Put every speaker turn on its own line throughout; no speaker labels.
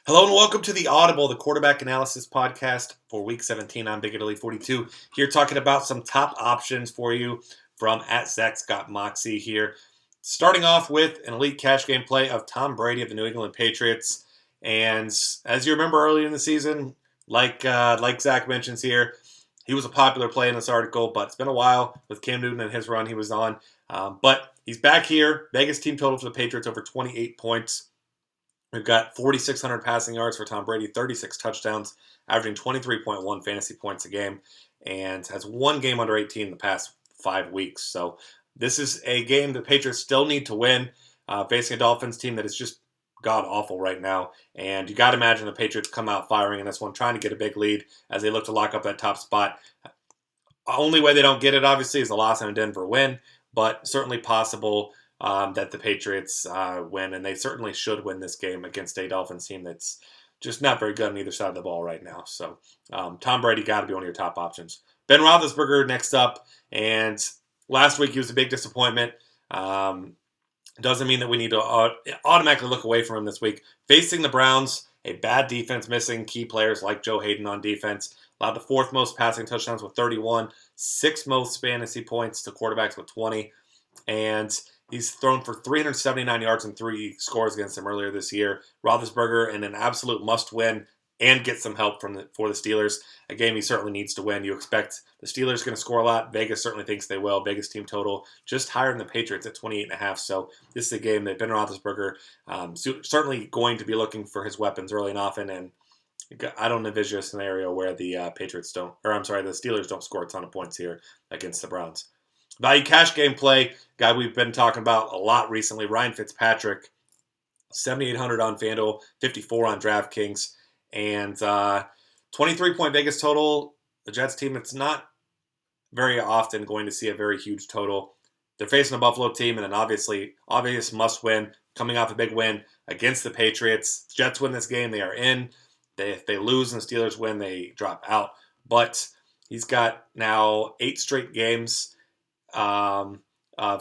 Hello and welcome to the Audible, the quarterback analysis podcast for Week 17. I'm Big Italy 42 here talking about some top options for you from @ZachScottMoxie here. Starting off with an elite cash game play of Tom Brady of the New England Patriots. And as you remember earlier in the season, like Zach mentions here, he was a popular play in this article, but it's been a while with Cam Newton and his run he was on. But he's back here. Vegas team total for the Patriots over 28 points. We've got 4,600 passing yards for Tom Brady, 36 touchdowns, averaging 23.1 fantasy points a game, and has one game under 18 in the past 5 weeks. So this is a game the Patriots still need to win, facing a Dolphins team that is just god-awful right now. And you got to imagine the Patriots come out firing in this one, trying to get a big lead as they look to lock up that top spot. Only way they don't get it, obviously, is the last time Denver win, but certainly possible that the Patriots win, and they certainly should win this game against a Dolphins team that's just not very good on either side of the ball right now. So Tom Brady got to be one of your top options. Ben Roethlisberger next up, and last week he was a big disappointment. Doesn't mean that we need to automatically look away from him this week. Facing the Browns, a bad defense, missing key players like Joe Hayden on defense. Allowed the fourth most passing touchdowns with 31, sixth most fantasy points to quarterbacks with 20, and he's thrown for 379 yards and 3 scores against him earlier this year. Roethlisberger in an absolute must-win and get some help for the Steelers. A game he certainly needs to win. You expect the Steelers going to score a lot. Vegas certainly thinks they will. Vegas team total just higher than the Patriots at 28.5. So this is a game that Ben Roethlisberger certainly going to be looking for his weapons early and often. And I don't envision a scenario where the Steelers don't score a ton of points here against the Browns. Value cash game play, guy we've been talking about a lot recently, Ryan Fitzpatrick, 7,800 on FanDuel, 54 on DraftKings, and 23-point Vegas total. The Jets team, it's not very often going to see a very huge total. They're facing a Buffalo team and an obvious must-win, coming off a big win against the Patriots. Jets win this game, they are in. If they lose and the Steelers win, they drop out. But he's got now 8 straight games of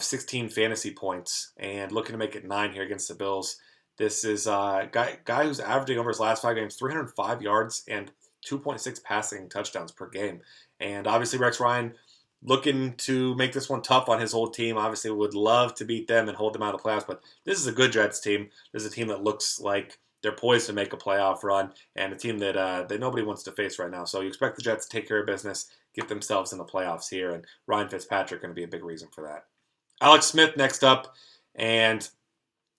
16 fantasy points and looking to make it 9 here against the Bills. This is a guy who's averaging over his last 5 games 305 yards and 2.6 passing touchdowns per game. And obviously Rex Ryan looking to make this one tough on his old team. Obviously would love to beat them and hold them out of the playoffs, but this is a good Jets team. This is a team that looks like they're poised to make a playoff run, and a team that nobody wants to face right now. So you expect the Jets to take care of business, get themselves in the playoffs here, and Ryan Fitzpatrick going to be a big reason for that. Alex Smith next up, and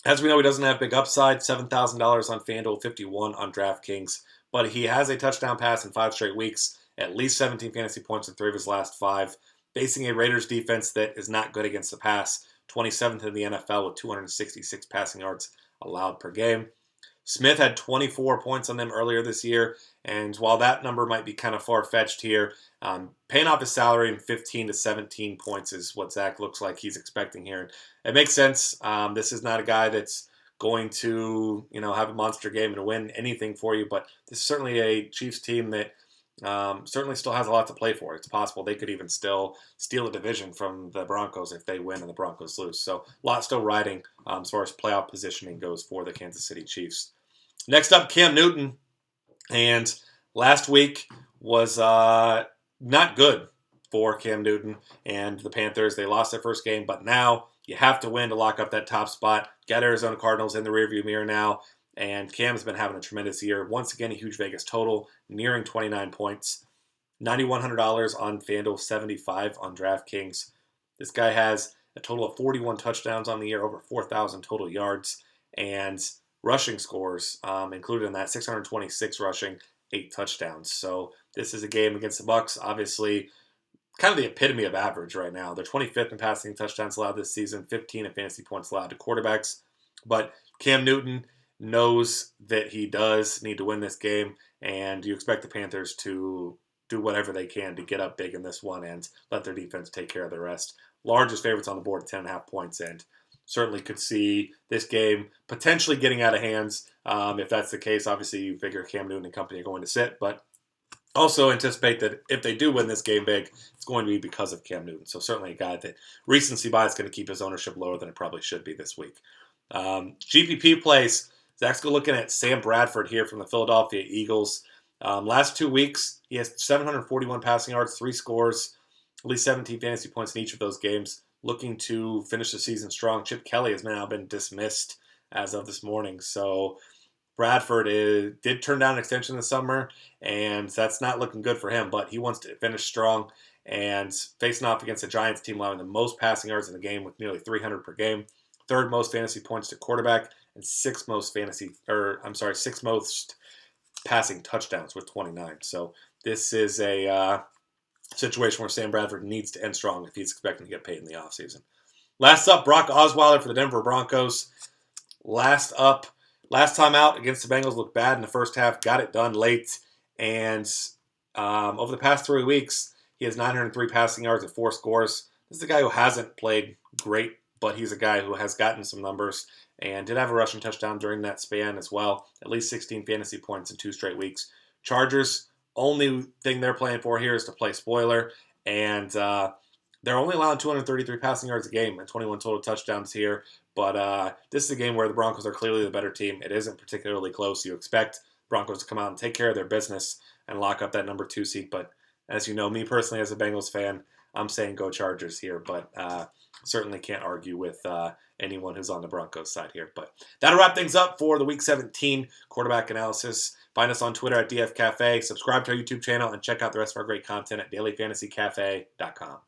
as we know, he doesn't have big upside, $7,000 on FanDuel, 51 on DraftKings, but he has a touchdown pass in 5 straight weeks, at least 17 fantasy points in 3 of his last 5, facing a Raiders defense that is not good against the pass, 27th in the NFL with 266 passing yards allowed per game. Smith had 24 points on them earlier this year, and while that number might be kind of far-fetched here, paying off his salary in 15 to 17 points is what Zach looks like he's expecting here. It makes sense. This is not a guy that's going to have a monster game and win anything for you, but this is certainly a Chiefs team that certainly still has a lot to play for. It's possible they could even still steal a division from the Broncos if they win and the Broncos lose. So a lot still riding as far as playoff positioning goes for the Kansas City Chiefs. Next up, Cam Newton. And last week was not good for Cam Newton and the Panthers. They lost their first game, but now you have to win to lock up that top spot. Got Arizona Cardinals in the rearview mirror now. And Cam's been having a tremendous year. Once again, a huge Vegas total, nearing 29 points. $9,100 on FanDuel, 75 on DraftKings. This guy has a total of 41 touchdowns on the year, over 4,000 total yards, and rushing scores included in that, 626 rushing, 8 touchdowns. So this is a game against the Bucs, obviously kind of the epitome of average right now. They're 25th in passing touchdowns allowed this season, 15 in fantasy points allowed to quarterbacks. But Cam Newton knows that he does need to win this game, and you expect the Panthers to do whatever they can to get up big in this one and let their defense take care of the rest. Largest favorites on the board, 10.5 points, and certainly could see this game potentially getting out of hands. If that's the case, obviously you figure Cam Newton and company are going to sit, but also anticipate that if they do win this game big, it's going to be because of Cam Newton. So certainly a guy that recency bias is going to keep his ownership lower than it probably should be this week. GPP plays, Zach's looking at Sam Bradford here from the Philadelphia Eagles. Last 2 weeks, he has 741 passing yards, 3 scores, at least 17 fantasy points in each of those games. Looking to finish the season strong. Chip Kelly has now been dismissed as of this morning. So Bradford did turn down an extension this summer, and that's not looking good for him. But he wants to finish strong and facing off against the Giants team allowing the most passing yards in the game with nearly 300 per game. 3rd most fantasy points to quarterback, and 6th most passing touchdowns with 29. So this is a situation where Sam Bradford needs to end strong if he's expecting to get paid in the offseason. Last up, Brock Osweiler for the Denver Broncos. Last time out against the Bengals looked bad in the first half, got it done late, and over the past 3 weeks, he has 903 passing yards and 4 scores. This is a guy who hasn't played great, but he's a guy who has gotten some numbers and did have a rushing touchdown during that span as well. At least 16 fantasy points in 2 straight weeks. Chargers, only thing they're playing for here is to play spoiler, and they're only allowing 233 passing yards a game and 21 total touchdowns here. But this is a game where the Broncos are clearly the better team. It isn't particularly close. You expect Broncos to come out and take care of their business and lock up that number 2 seat. But as you know, me personally as a Bengals fan, I'm saying go Chargers here. But certainly can't argue with anyone who's on the Broncos side here. But that'll wrap things up for the Week 17 quarterback analysis. Find us on Twitter at DFCafe. Subscribe to our YouTube channel and check out the rest of our great content at dailyfantasycafe.com.